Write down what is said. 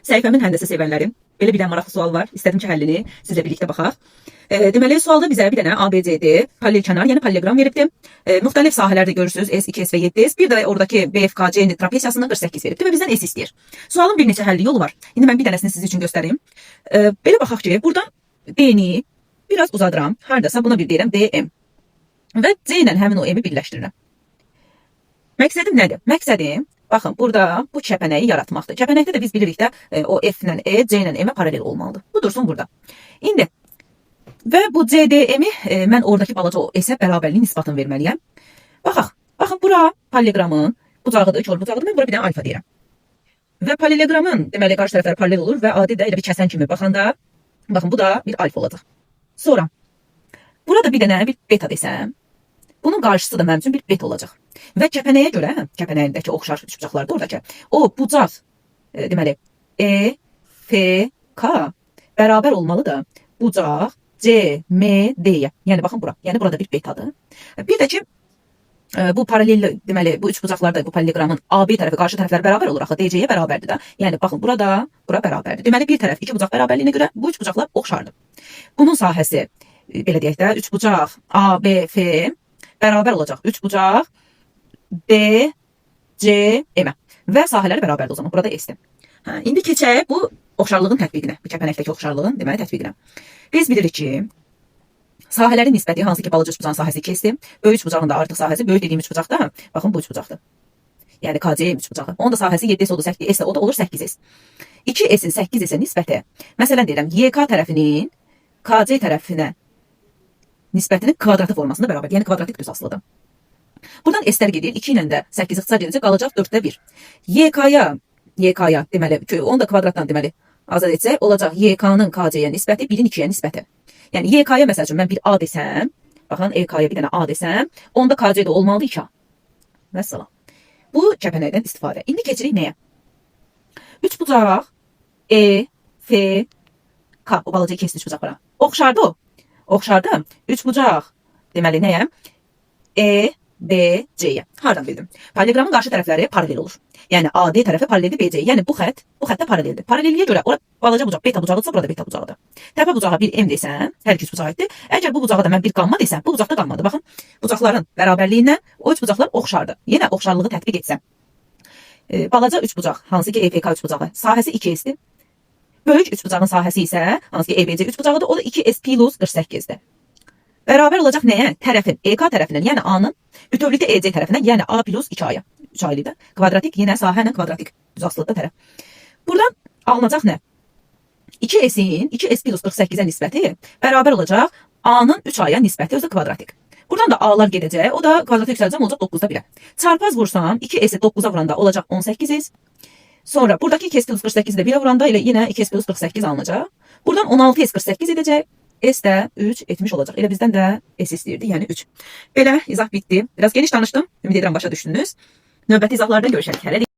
Səhifəmin həndəsə sevənlərim, belə bir dənə maraqlı sual var. İstədim ki, həllini sizlə birlikdə baxaq. Deməli, sualda bizə bir dənə ABCD paralelkenar, yəni paralelogram veribdi. Müxtəlif sahələrdə görürsünüz, S, 2S və 7S. Bir də oradakı BFKC trapesiyasını 48 veribdi və bizdən S istəyir. Sualın bir neçə həlli yolu var. İndi mən bir dənəsini sizin üçün göstəreyim. Belə baxaq ki, buradan D-ni biraz uzadıram. Hardasa buna bir deyirəm DM. Və C ilə həmin o M-i birləşdirirəm. Məqsədim nədir? Məqsədim, baxın, burada bu kəpənəyi yaratmaqdır. Kəpənəkdə də biz bilirik də o F ilə E, C ilə M-ə paralel olmalıdır. Bu dursun burada. İndi və bu CDM-i mən oradakı balaca o S-ə bərabərliyin nisbatını verməliyəm. Baxaq. Baxın, bura paralelogramın bucağıdır, kör bucağıdır. Mən bura bir dənə alfa deyirəm. Və paralelogramın deməli qarşı tərəfləri paralel olur və adi də elə bir kəsən kimi baxanda, baxın, bu da bir alfa olacaq. Sonra burada bir dənə bir beta desəm, bunun qarşısı da mənim üçün bir beta olacaq. Və kəpənəyə görə, kəpənəyindəki oxşar üçbucaqlarda oradakı o bucaq, deməli, E, F, K bərabər olmalıdır bucaq C, M, D-yə. Yəni, baxın bura. Yəni, burada bir betadır. Bir də ki, bu paralel, deməli, bu üçbucaqlarda, bu paralelogramın AB tərəfi, qarşı tərəfləri bərabər olur. Axı, DC-yə bərabərdir də. Yəni, baxın, burada, bura bərabərdir. Deməli, bir tərəf iki bucaq bərabərliyinə görə bu üçbucaqlar oxşardır. Bunun sahəsi, belə deyək də, üçbucaq A, B, F bərabər olacaq. Üçbucaq D, C, M-ə. Və sahələri bərabərdir o zaman. Burada S-dir. İndi keçək bu oxşarlığın tətbiqinə. Bu kəpənəkdəki oxşarlığın, deməli, tətbiqinə. Biz bilirik ki, sahələrin nisbəti, hansı ki, balaca üçbucağın sahəsi 2S-dir. Böyük üçbucağın da artıq sahəsi, böyük dediyim üçbucaqda, baxın, bu üçbucaqdır. Yəni, KC üçbucağı. Onun da sahəsi 7S olur, 8S, o da olur 8S. 2S-in 8S-ə nisbəti, məsələn deyirəm, YK tərəfinin KC tərəfinə nisbətinin kvadratı formasında bərabər, yəni kvadratik düz asılıdır. Buradan S-lər gedir, 2 ilə də 8 ixtisar gedəcək, qalacaq 4-də 1. YK-ya, deməli, onu da kvadratdan deməli, azad etsək, olacaq YK-nın KC-yə nisbəti 1-in 2-yə nisbəti. Yəni, YK-ya məsəl üçün mən bir A desəm, baxın, EK-ya bir dənə A desəm, onda KC də olmalıdır 2A. Vəssalam. Bu kəpənəkdən istifadə. İndi keçirik nəyə? Üçbucaq E, F, K, o balaca 2S üçbucaqlara. Oxşardı o. Oxşardı. Üçbucaq, deməli, nəyəm? E, B, C-yə. Hardan bildim? Paralelogramın qarşı tərəfləri paralel olur. Yəni, AD tərəfi paraleldir BC. Yəni, bu xəttə paraleldir. Paralelliyə görə ora balaca bucaq beta bucağıdırsa, burada beta bucağıdır. Təpə bucağa bir M desəm, hər iki bucaq aiddir. Əgər bu bucağa da mən bir qamma desəm, bu bucaqda qammadır. Baxın, bucaqların bərabərliyindən o üç bucaqlar oxşardır. Yenə oxşarlığı tətbiq etsəm. Balaca üç bucaq, hansı ki EFK üç bucağı, sahəsi 2S-dir. Böyük üç bucağın sahəsi isə, hansı ki EBC üç bucağıdır, o da 2S plus 48-dir. Bərabər olacaq nəyə? Tərəfin, EK tərəfindən, yəni A-nın bütövlükdə EC tərəfindən, yəni A plus 2A-ya. 3 aylıdır. Kvadratik, yenə sahə ilə kvadratik düz asılıqda tərəf. Buradan alınacaq nə? 2S-in 2S plus 48-ə nisbəti bərabər olacaq A-nın 3A-ya nisbəti, özü kvadratik. Buradan da A-lar gedəcək, o da kvadratik yüksələcək, olacaq 9-da 1-ə. Çarpaz vursam, 2S-i 9-a vuranda olacaq 18S. Sonra buradakı 2S plus 48-i də 1-ə vuranda ilə yenə 2S plus 48 alınacaq. Buradan 16S 48 edəcək. S də 3 etmiş olacaq. Elə bizdən də S istəyirdi, yəni 3. Belə izah bitdi. Biraz geniş danışdım. Ümid edirəm başa düşdünüz. Növbəti izahlarda görüşərik. Hələlik.